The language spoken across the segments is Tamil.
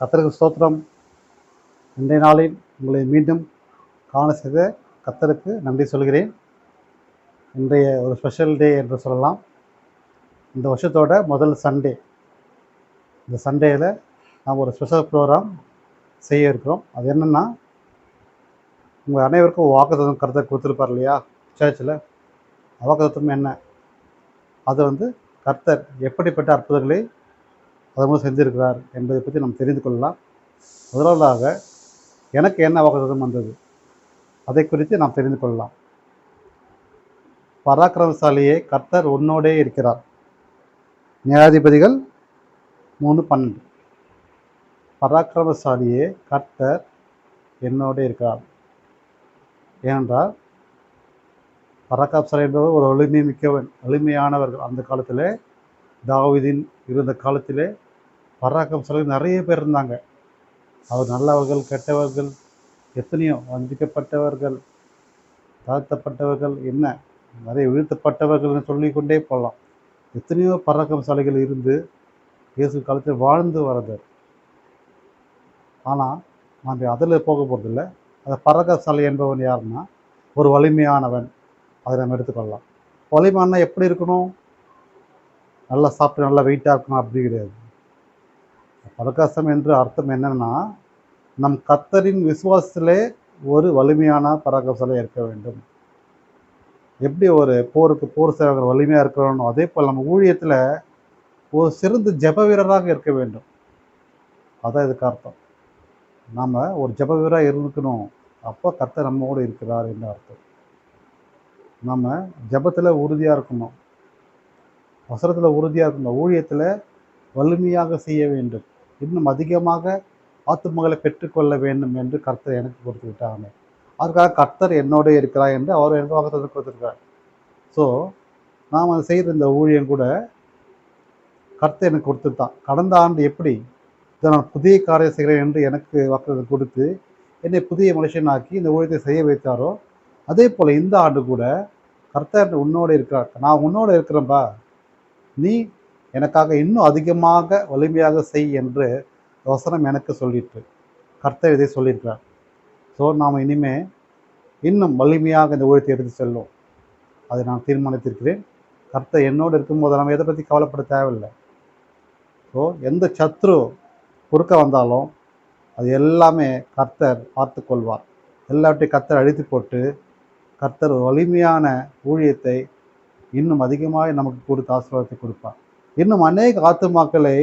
கர்த்தருக்கு ஸ்தோத்திரம். இன்றைய நாளில் உங்களை மீண்டும் காண செய்த கர்த்தருக்கு நன்றி சொல்கிறேன். இன்றைய ஒரு ஸ்பெஷல் டே என்று சொல்லலாம். இந்த வருஷத்தோட முதல் சண்டே. இந்த சண்டேயில் நாம் ஒரு ஸ்பெஷல் ப்ரோக்ராம் செய்ய இருக்கிறோம். அது என்னென்னா, உங்கள் அனைவருக்கும் வாக்குத்தத்தம் கர்த்தர் கொடுத்துருப்பார் இல்லையா சர்ச்சில். வாக்குத்தத்தம் என்ன? அது வந்து கர்த்தர் எப்படிப்பட்ட அற்புதங்களை அதன் செஞ்சிருக்கிறார் என்பதை பற்றி நாம் தெரிந்து கொள்ளலாம். முதலாவதாக எனக்கு என்ன வாக்குத்தத்தம் வந்தது அதை குறித்து நாம் தெரிந்து கொள்ளலாம். பராக்கிரமசாலியே கர்த்தர் உன்னோடே இருக்கிறார். நியாயாதிபதிகள் 3:12. பராக்கிரமசாலியே கர்த்தர் என்னோடே இருக்கிறார். ஏனென்றால் பராக்கிரமசாலி என்பவர் ஒரு வலிமை மிக்கவன், வலிமையானவர்கள். அந்த காலத்தில் தாவீதின் இருந்த காலத்திலே பராக்கிரமசாலி நிறைய பேர் இருந்தாங்க. அவர் நல்லவர்கள், கெட்டவர்கள், எத்தனையோ வஞ்சிக்கப்பட்டவர்கள், தாழ்த்தப்பட்டவர்கள், என்ன நிறைய வீழ்த்தப்பட்டவர்கள்னு சொல்லிக்கொண்டே போகலாம். எத்தனையோ பராக்கிரமசாலிகள் இருந்து இயேசு காலத்தில் வாழ்ந்து வரது. ஆனால் நாம் அதில் போக போகிறதில்லை. அந்த பராக்கிரமசாலி என்பவன் யாருன்னா ஒரு வலிமையானவன். அதை நம்ம எடுத்துக்கொள்ளலாம். வலிமையானா எப்படி இருக்கணும்? நல்லா சாப்பிட்டு நல்லா வெயிட்டாக இருக்கணும் அப்படி கிடையாது. பராக்கிரமம் என்று அர்த்தம் என்னென்னா, நம் கர்த்தரின் விசுவாசத்திலே ஒரு வலிமையான பராக்கிரமசாலியாக இருக்க வேண்டும். எப்படி ஒரு போர் சேவகர் வலிமையாக இருக்கணும், அதே போல் நம்ம ஊழியத்தில் ஒரு சிறந்த ஜெப வீரராக இருக்க வேண்டும். அதான் இதுக்கு அர்த்தம். நாம் ஒரு ஜெப வீரராக இருக்கணும். அப்போ கர்த்தர் நம்மோடு இருக்கிறார் என்று அர்த்தம். நம்ம ஜெபத்தில் உறுதியாக இருக்கணும், வசனத்தில் உறுதியாக இருக்கணும், ஊழியத்தில் வலிமையாக செய்ய வேண்டும், இன்னும் அதிகமாக ஆத்துமகளை பெற்றுக்கொள்ள வேண்டும் என்று கர்த்தர் எனக்கு கொடுத்து விட்டாங்க. அதுக்காக கர்த்தர் என்னோட இருக்கிறார் என்று அவர் எனக்கு வாக்குத்தத்தம் கொடுத்துருக்கார். ஸோ நாம் அதை செய்கிற இந்த ஊழியம் கூட கர்த்தர் எனக்கு கொடுத்துட்டான். கடந்த ஆண்டு எப்படி இதை நான் புதிய காரியம் செய்கிறேன் என்று எனக்கு வாக்குத்தத்தம் கொடுத்து என்னை புதிய மனுஷனாக்கி இந்த ஊழியத்தை செய்ய வைத்தாரோ, அதே போல் இந்த ஆண்டு கூட கர்த்தர் உன்னோடு இருக்கிறார். நான் உன்னோடு இருக்கிறேன்பா, நீ எனக்காக இன்னும் அதிகமாக வலிமையாக செய் என்று வசனம் எனக்கு சொல்லிட்டு கர்த்தர் இதை சொல்லியிருக்கிறார். ஸோ நாம் இனிமேல் இன்னும் வலிமையாக இந்த ஊழியத்தை எடுத்து செல்லும். அதை நான் தீர்மானித்திருக்கிறேன். கர்த்தர் என்னோடு இருக்கும்போது நம்ம எதை பற்றி கவலைப்பட தேவையில்லை. ஸோ எந்த சத்ரு குறுக்க வந்தாலும் அது எல்லாமே கர்த்தர் பார்த்து கொள்வார். எல்லாவற்றையும் கர்த்தர் அழித்து போட்டு கர்த்தர் வலிமையான ஊழியத்தை இன்னும் அதிகமாக நமக்கு கொடுத்து ஆசீர்வாதத்தை கொடுப்பார். இன்னும் அநேக ஆத்துமாக்களை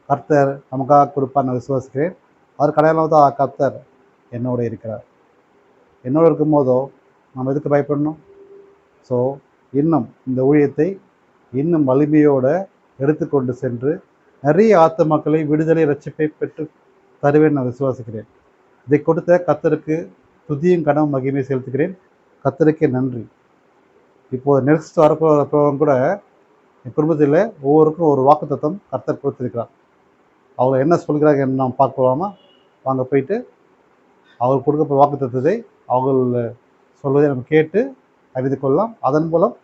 கர்த்தர் நமக்காக கொடுப்பார் நான் விசுவாசிக்கிறேன். அவர் கடையில் தான் கர்த்தர் என்னோடு இருக்கிறார். என்னோடு இருக்கும் போதோ நம்ம எதுக்கு பயப்படணும்? ஸோ இன்னும் இந்த ஊழியத்தை இன்னும் வலிமையோடு எடுத்துக்கொண்டு சென்று நிறைய ஆத்துமாக்களை விடுதலை ரட்சிப்பை பெற்று தருவேன் நான் விசுவாசிக்கிறேன். இதை கொடுத்த கர்த்தருக்கு துதியும் கனவும் மகிமை செலுத்துகிறேன். கர்த்தருக்கே நன்றி. இப்போது நெக்ஸ்ட் வரப்போகிற ப்ரோக்ராம் கூட என் குடும்பத்தில் ஒவ்வொருக்கும் ஒரு வாக்குத்தத்தம் கர்த்தர் கொடுத்திருக்கிறார். அவங்க என்ன சொல்கிறாங்க என்று நாம் பார்க்கலாமா? வாங்க போயிட்டு அவர் கொடுக்க வாக்குத்தத்தத்தை அவங்க சொல்வதை நம்ம கேட்டு அறிந்து கொள்ளலாம். அதன் மூலம்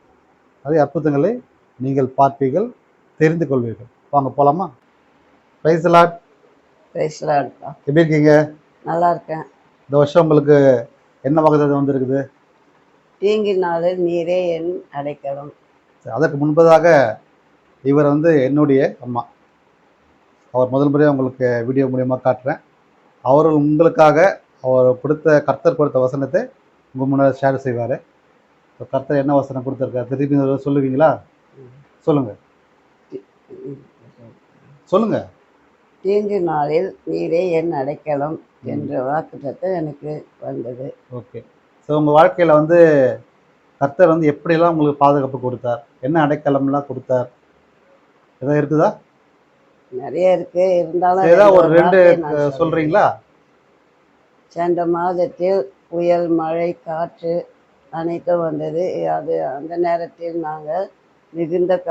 நிறைய அற்புதங்களை நீங்கள் பார்ப்பீர்கள், தெரிந்து கொள்வீர்கள். வாங்க போகலாமா? Price the Lord. Praise the Lord. எப்படி இருக்கீங்க? நல்லா இருக்கேன். இந்த வருஷம் உங்களுக்கு என்ன வாக்குத்தத்தம் வந்திருக்குது? தீங்கு நாளில் நீரே என் அடைக்கலம். அதற்கு முன்பதாக இவர் வந்து என்னுடைய அம்மா. அவர் முதல் முறையாக உங்களுக்கு வீடியோ மூலியமாக காட்டுறேன். அவர் உங்களுக்காக அவர் கர்த்தர் கொடுத்த வசனத்தை உங்கள் முன்னாடி ஷேர் செய்வார். ஸோ கர்த்தர் என்ன வசனம் கொடுத்துருக்காரு திருப்பி சொல்லுவீங்களா? சொல்லுங்கள் சொல்லுங்கள். தீங்கு நாளில் நீரே என் அடைக்கலம் என்ற வாக்குத்தத்தம் எனக்கு வந்தது. ஓகே. ஸோ உங்கள் வாழ்க்கையில் வந்து கர்த்தர் வந்து எப்படியெல்லாம் உங்களுக்கு பாதுகாப்பு கொடுத்தார், என்ன அடைக்கலம்லாம் கொடுத்தார், எதாவது இருக்குதா? நிறைய இருக்கு. இருந்தாலும் ஏதாவது ஒரு 2 சொல்கிறீங்களா? சென்ற மாதத்தில் புயல், மழை, காற்று அனைத்தும் வந்தது. அது அந்த நேரத்தில் நாங்கள் மிகுந்த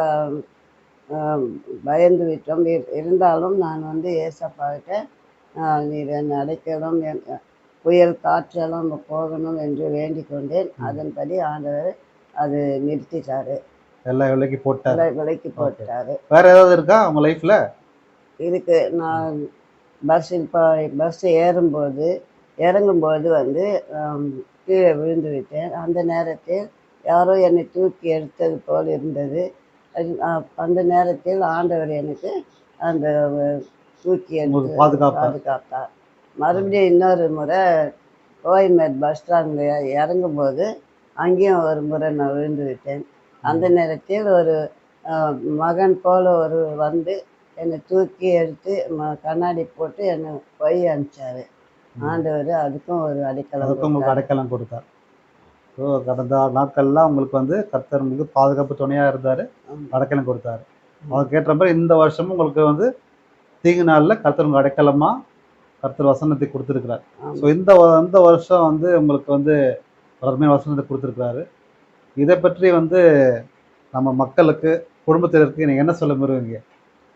பயந்து விட்டோம். இருந்தாலும் நான் வந்து ஏசப்பாகிட்ட நீர் என்னை அடைக்கலம், புயல் காற்றெல்லாம் போகணும் என்று வேண்டிக் கொண்டேன். அதன்படி ஆண்டவர் அது நிறுத்திட்டாரு, எல்லாம் விலைக்கு போட்டார். விலைக்கு போட்டாரு. வேற ஏதாவது இருக்கா உங்க லைஃப்ல? இருக்கு. நான் பஸ் ஏறும்போது இறங்கும்போது வந்து கீழே விழுந்து விட்டேன். அந்த நேரத்தில் யாரோ என்னை தூக்கி எடுத்தது போல் இருந்தது. அந்த நேரத்தில் ஆண்டவர் எனக்கு அந்த தூக்கி உங்களுக்கு எடுத்து பாதுகாப்பார். பாதுகாத்தார். மறுபடியும் இன்னொரு முறை கோயம்பேடு பஸ் ஸ்டாண்டில் இறங்கும்போது அங்கேயும் ஒரு முறை நான் விழுந்து விட்டேன். அந்த நேரத்தில் ஒரு மகன் போல ஒரு வந்து என்னை தூக்கி எடுத்து கண்ணாடி போட்டு என்னை போய் அனுப்பிச்சாரு. ஆண்டவர் அதுக்கும் ஒரு அடைக்கலம் அதுக்கும் உங்களுக்கு கொடுத்தாரு. அடைக்கலம் கொடுத்தார். ஸோ கடந்த நாட்கள்லாம் உங்களுக்கு வந்து கர்த்தர் உங்களுக்கு பாதுகாப்பு துணையாக இருந்தார், ஆமா. அடைக்கலம் கொடுத்தாரு. அதுக்கு ஏற்ற மாதிரி இந்த வருஷமும் உங்களுக்கு வந்து தீங்கு நாளில் கர்த்தர் உங்களுக்கு அடைக்கலமாக கர்த்தர் வசனத்தை கொடுத்துருக்கிறார். ஆமா. ஸோ இந்த வருஷம் வந்து உங்களுக்கு வந்து ஒரு அருமையான வசனத்தை கொடுத்துருக்கிறாரு. இதை பற்றி வந்து நம்ம மக்களுக்கு, குடும்பத்தினருக்கு நீங்கள் என்ன சொல்ல விரும்புவீங்க?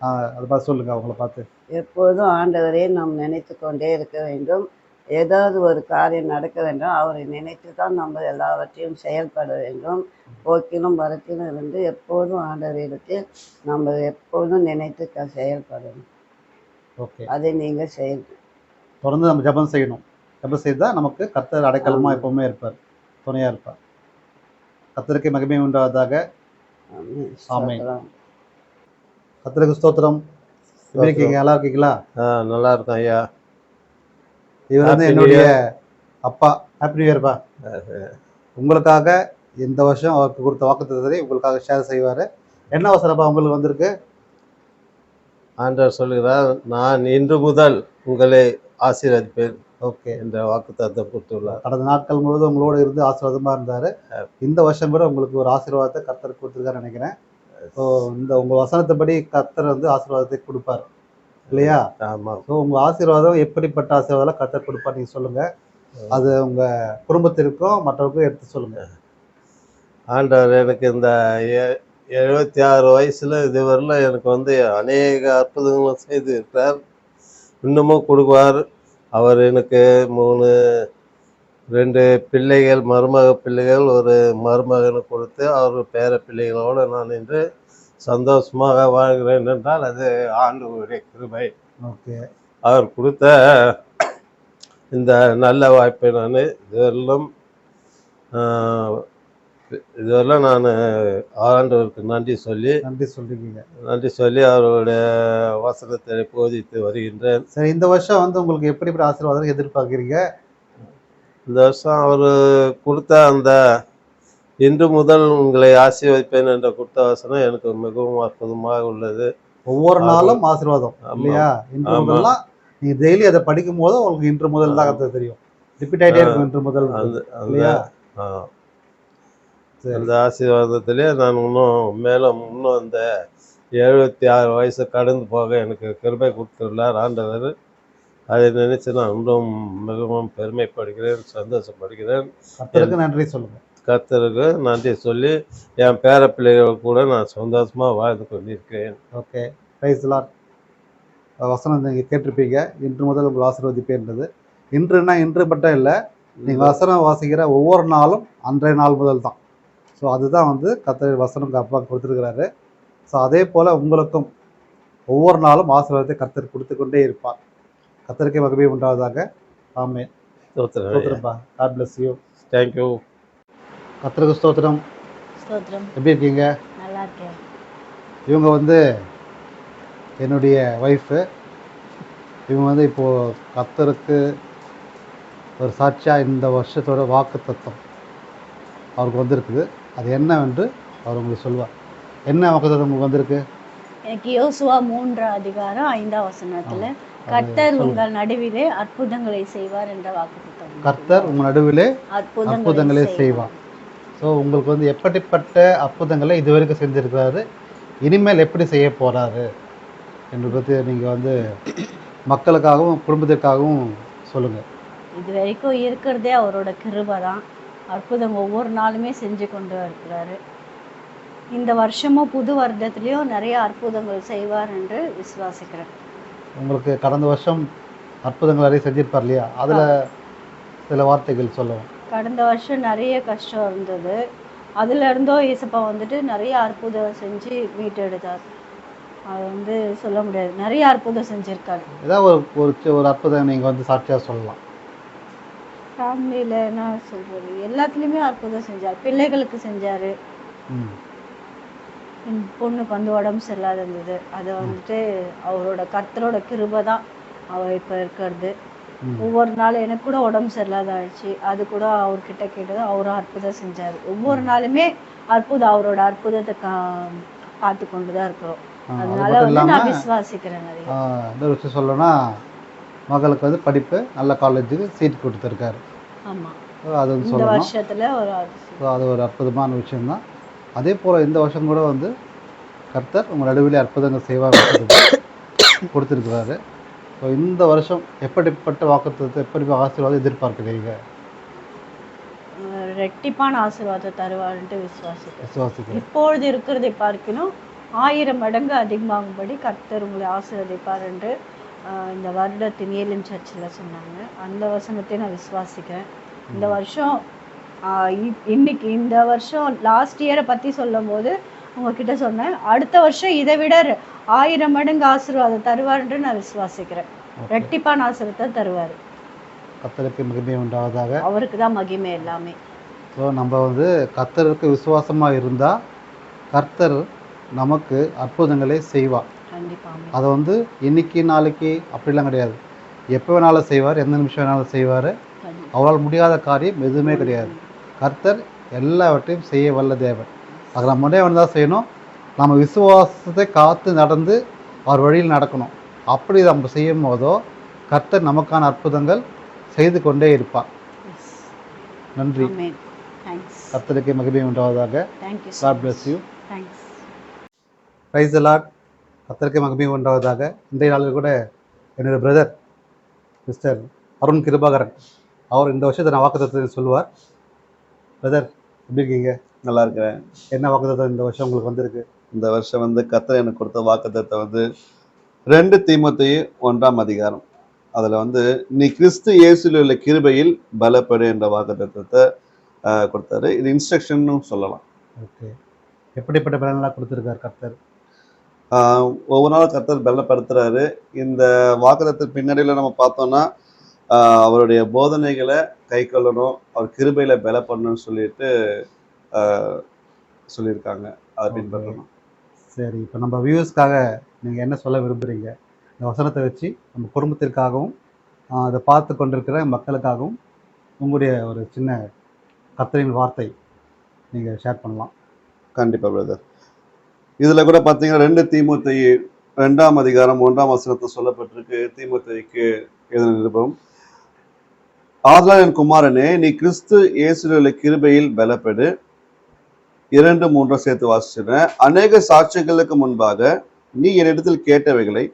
அதை பார்த்து சொல்லுங்கள் அவங்கள பார்த்து. எப்போதும் ஆண்டவரை நாம் நினைத்து கொண்டே இருக்க வேண்டும். ஏதாவது ஒரு காரியம் நடக்க வேண்டும், அவரை நினைத்து தான் நம்ம எல்லாவற்றையும் செயல்பட வேண்டும். போக்கிலும் வரத்திலும் இருந்து எப்போதும் ஆண்டவரிடத்தில் நம்ம எப்போதும் நினைத்து செயல்படணும். ஓகே, அதை நீங்கள் தொடர்ந்து நம்ம ஜெபம் செய்யணும். ஜெபம் செய்தால் நமக்கு கர்த்தர் அடைக்கலமாக ஆமாம். எப்பவுமே இருப்பார், துணையாக இருப்பார். கர்த்தருக்கு மகிமை உண்டாவதாக. ஆமென். ஸ்தோத்திரம். கர்த்தருக்கு ஸ்தோத்திரம். எப்படி இருக்கீங்க? நல்லா இருக்கீங்களா? நல்லா இருக்கும் ஐயா. இவர் வந்து Happy New என்னுடைய அப்பா. ஹாப்பி நியூ இயர்ப்பா. உங்களுக்காக இந்த வருஷம் அவருக்கு கொடுத்த வாக்குத்தத்தத்தை உங்களுக்காக ஷேர் செய்வார். என்ன வசனப்பா உங்களுக்கு வந்திருக்கு? ஆண்டவர் சொல்லுகிறார், நான் இன்று முதல் உங்களை ஆசீர்வதிப்பேன் ஓகே, என்ற வாக்குத்தத்தம் கொடுத்துள்ளார். கடந்த நாட்கள் முழுவதும் உங்களோட இருந்து ஆசீர்வாதமாக இருந்தார். இந்த வருஷம் கூட உங்களுக்கு ஒரு ஆசீர்வாதத்தை கர்த்தர் கொடுத்துருக்காருன்னு நினைக்கிறேன். ஸோ இந்த உங்கள் வசனத்தைப்படி கர்த்தர் வந்து ஆசீர்வாதத்தை கொடுப்பார் இல்லையா? ஆமாம். ஸோ உங்கள் ஆசீர்வாதம் எப்படிப்பட்ட ஆசீர்வாதம் கர்த்தர் கொடுப்பார் நீங்கள் சொல்லுங்கள். அது உங்கள் குடும்பத்திற்கும் மற்றவருக்கும் எடுத்து சொல்லுங்கள். ஆண்டவர் எனக்கு இந்த 76 வயசில் இதுவரையிலும் எனக்கு வந்து அநேக அற்புதங்களும் செய்து இருக்கிறார். இன்னமும் கொடுப்பார். அவர் எனக்கு 2 பிள்ளைகள், மருமக பிள்ளைகள், ஒரு மருமகனை கொடுத்து அவர் பேர பிள்ளைகளோடு நான் இன்று சந்தோஷமாக வாழ்கிறேன் என்றால் அது ஆண்டவருடைய கிருபை. ஓகே, அவர் கொடுத்த இந்த நல்ல வாய்ப்பை நான் இதுவரெல்லாம் நான் ஆண்டவருக்கு நன்றி சொல்லி அவருடைய வசனத்தை போதித்து வருகின்றேன். சரி, இந்த வருஷம் வந்து உங்களுக்கு எப்படிப்பட்ட ஆசீர்வாதம் எதிர்பார்க்குறீங்க? இந்த வருஷம் அவர் கொடுத்த அந்த இன்று முதல் உங்களை ஆசீர்வதிப்பேன் என்ற கொடுத்த வசனம் எனக்கு மிகவும் அற்புதமாக உள்ளது. ஒவ்வொரு நாளும் ஆசீர்வாதம் இல்லையா? இன்று முதல்லாம் நீங்கள் டெய்லி அதை படிக்கும் போது உங்களுக்கு இன்று முதல் தான் கர்த்தர் தெரியும். ரிப்பீட் ஆகிட்டே இருக்கும் இன்று முதல் இல்லையா? அந்த ஆசீர்வாதத்திலே நான் இன்னும் அந்த 76 வயசு கடந்து போக எனக்கு கிருபை கொடுத்துள்ளார் ஆண்டவர். அதை நினைச்சு நான் இன்னும் மிகவும் பெருமைப்படுகிறேன், சந்தோஷப்படுகிறேன். கர்த்தருக்கு நன்றி சொல்லுங்கள். கர்த்தருக்கு நன்றி சொல்லி என் பேர பிள்ளைகள் கூட நான் சந்தோஷமாக வாழ்ந்து கொண்டிருக்கிறேன். Okay, praise Lord. வசனம் நீங்கள் கேட்டிருப்பீங்க, இன்று முதல் உங்கள் ஆசீர்வதிப்பேன்றது. இன்றுனா இன்று மட்டும் இல்லை, நீங்கள் வசனம் வாசிக்கிற ஒவ்வொரு நாளும் அன்றைய நாள் முதல் தான். ஸோ அதுதான் வந்து கர்த்தர் வசனம் அப்பா கொடுத்துருக்கிறாரு. ஸோ அதே போல் உங்களுக்கும் ஒவ்வொரு நாளும் ஆசீர்வாதத்தை கர்த்தர் கொடுத்து கொண்டே இருப்பார். கர்த்தருக்கே மகிமை உண்டாவதாக. ஆமென். ஸ்தோத்திரம்ப்பா. God bless you. தேங்க்யூ. கர்த்தருக்கு ஸ்தோத்திரம். ஸ்தோத்திரம். எப்படி இருக்கீங்க? நல்லா இருக்கேன். இவங்க வந்து என்னுடைய ஒய்ஃபு. இவங்க வந்து இப்போது கர்த்தருக்கு ஒரு சாட்சியாக இந்த வருஷத்தோட வாக்குத்தத்தம் அவருக்கு வந்திருக்குது. அது என்னவென்று அவர் உங்களுக்கு சொல்லுவார். என்ன வாக்குத்தத்தம் உங்களுக்கு வந்திருக்கு? எனக்கு யோசுவா 3:5 கர்த்தர் உங்கள் நடுவிலே அற்புதங்களை செய்வார் என்ற வாக்குத்தத்தம். கர்த்தர் உங்கள் நடுவிலே அற்புதங்களை செய்வார். ஸோ உங்களுக்கு வந்து எப்படிப்பட்ட அற்புதங்களை இதுவரைக்கும் செஞ்சுருக்கிறாரு, இனிமேல் எப்படி செய்ய போகிறாரு என்று பற்றி நீங்கள் வந்து மக்களுக்காகவும் குடும்பத்திற்காகவும் சொல்லுங்கள். இது வரைக்கும் இருக்கிறதே அவரோட கிருபை தான். அற்புதம் ஒவ்வொரு நாளுமே செஞ்சு கொண்டு இருக்கிறாரு. இந்த வருஷமும் புது வருடத்துலேயும் நிறைய அற்புதங்கள் செய்வார் என்று விசுவாசிக்கிறேன். உங்களுக்கு கடந்த வருஷம் அற்புதங்கள் நிறைய செஞ்சிருப்பார் இல்லையா? அதில் சில வார்த்தைகள் சொல்லுவோம். கடந்த வருஷம் நிறைய கஷ்டம் இருந்தது. அதுல இருந்தோ ஏசப்பா வந்துட்டு நிறைய அற்புதம் செஞ்சு மீட்டெடுத்தார். அது வந்து சொல்ல முடியாது. நிறைய அற்புதம் செஞ்சிருக்காரு. ஏதாவது ஒரு அற்புதம் நீங்கள் வந்து சாட்சியாக சொல்லலாம். ஃபேமிலியில் என்ன சொல்கிறது, எல்லாத்துலேயுமே அற்புதம் செஞ்சார். பிள்ளைகளுக்கு செஞ்சார். ம் என் பொண்ணுக்கு வந்து உடம்பு சரியில்லாத இருந்தது. அதை வந்துட்டு அவரோட கர்த்தரோட கிருபை தான் அவள் இப்போ இருக்கிறது. ம் ஒவ்வொரு நாளும் எனக்கு கூட உடம்பு சரியில்லாத ஆயிடுச்சு. அது கூட அவர்கிட்ட கேட்டது, அவரும் அற்புதம் செஞ்சார். ஒவ்வொரு நாளுமே அவரோட அற்புதத்தை பார்த்து கொண்டு தான் இருக்கிறோம். அது அதனால மட்டும் வந்து நான் இல்லாமல் விசுவாசிக்கிறேன் நிறைய. இன்னொரு விஷயம் சொல்லணும்னா மகளுக்கு வந்து படிப்பு நல்ல காலேஜுக்கு சீட் கொடுத்துருக்காரு. ஆமாம், அது வந்து இந்த சொல்லணும். வருஷத்தில் ஒரு அதிசயம். ஸோ அது ஒரு அற்புதமான விஷயம்தான். அதே போல் இந்த வருஷம் கூட வந்து கர்த்தர் உங்கள் நடுவிலே அற்புதங்கள் செய்வார் கொடுத்துருக்கிறாரு. ஸோ இந்த வருஷம் எப்படிப்பட்ட வாக்குத்தத்தத்தை எப்படி ஆசீர்வாதம் எதிர்பார்க்கிறீங்க? ரெட்டிப்பான ஆசீர்வாதத்தை தருவார்ன்ட்டு விசுவாசிக்கிறேன். விசுவாசிக்கிறேன். இப்பொழுது இருக்கிறதை பார்க்கணும் 1000 மடங்கு அதிகமாகும்படி கர்த்தர் உங்களை ஆசீர்வதிப்பார் என்று இந்த வருடத்தின் ஏலிம் சர்ச்சில் சொன்னாங்க. அந்த வசனத்தை நான் விசுவாசிக்கிறேன். இந்த வருஷம் இன்னைக்கு இந்த வருஷம் லாஸ்ட் இயரை பற்றி சொல்லும் போது உங்ககிட்ட சொன்னேன், அடுத்த வருஷம் இதை விட 1000 மடங்கு ஆசீர்வாதம் தருவார்ன்று நான் விசுவாசிக்கிறேன். ரெட்டிப்பான ஆசீர்வாதத்தை தருவார். கர்த்தருக்கு மகிமை உண்டாவதாக. அவருக்கு தான் மகிமை எல்லாமே. ஸோ நம்ம வந்து கர்த்தருக்கு விசுவாசமாக இருந்தால் கர்த்தர் நமக்கு அற்புதங்களை செய்வார். கண்டிப்பாக. அதை வந்து இன்னைக்கு நாளைக்கு அப்படிலாம் கிடையாது. எப்போ வேணாலும் செய்வார், எந்த நிமிஷம் வேணாலும் செய்வார். அவரால் முடியாத காரியம் எதுவுமே கிடையாது. கர்த்தர் எல்லாவற்றையும் செய்ய வல்ல தேவன். அதை நம்ம முன்னே வந்து தான் செய்யணும். நம்ம விசுவாசத்தை காத்து நடந்து அவர் வழியில் நடக்கணும். அப்படி நம்ம செய்யும் போதோ கர்த்தர் நமக்கான அற்புதங்கள் செய்து கொண்டே இருப்பார். நன்றி. கர்த்தருக்கு மகிமை உண்டாவதாக. God bless you. Praise the Lord. கர்த்தருக்கு மகிமை உண்டாவதாக. இன்றைய நாளில் கூட என்னோட பிரதர் மிஸ்டர் அருண் கிருபாகரன் அவர் இந்த வருஷத்தை நான் வாக்குத்தத்தத்தை சொல்லுவார். பிரதர் எப்படி இருக்கீங்க? நல்லா இருக்கிறேன். என்ன வாக்குத்தத்தம் இந்த வருஷம் உங்களுக்கு வந்திருக்கு? இந்த வருஷம் வந்து கர்த்தர் எனக்கு கொடுத்த வாக்குத்தத்தம் வந்து 2 தீமோத்தேயு 1ஆம் அதிகாரம். அதில் வந்து நீ கிறிஸ்து இயேசுவில் உள்ள கிருபையில் பலப்படு என்ற வாக்குத்தத்தத்தை கொடுத்தாரு. இது இன்ஸ்ட்ரக்ஷன் சொல்லலாம். ஓகே, எப்படிப்பட்ட பலனெல்லாம் கொடுத்துருக்காரு கர்த்தர்? ஒவ்வொரு நாளும் கர்த்தர் பலப்படுத்துறாரு. இந்த வாக்குத்தத்தத்தின் பின்னணியில் நம்ம பார்த்தோம்னா அவருடைய போதனைகளை கை கொள்ளணும், அவர் கிருபையில் பலப்படணும்னு சொல்லிட்டு சொல்லியிருக்காங்க. அதை பின்பற்றணும். சரி, இப்போ நம்ம வியூவர்ஸ்க்காக நீங்கள் என்ன சொல்ல விரும்புகிறீங்க? இந்த வசனத்தை வச்சு நம்ம குடும்பத்திற்காகவும் அதை பார்த்து கொண்டிருக்கிற மக்களுக்காகவும் உங்களுடைய ஒரு சின்ன கர்த்தரின் வார்த்தை நீங்கள் ஷேர் பண்ணலாம். கண்டிப்பாக பிரதர். இதில் கூட பார்த்தீங்கன்னா 2 தீமோத்தேயு 2ஆம் அதிகாரம் 1ஆம் வசனத்தை சொல்லப்பட்டிருக்கு. தீமோத்தேயுக்கு எழுதின நிருபம். ஆதலால் என் குமாரனே, நீ கிறிஸ்து இயேசுவில் உள்ள கிருபையில் பலப்படு. 2-3 சேர்த்து வாசிச்சுறேன். அநேக சாட்சிகளுக்கு முன்பாக நீ என்னிடத்தில் கேட்டவைகளை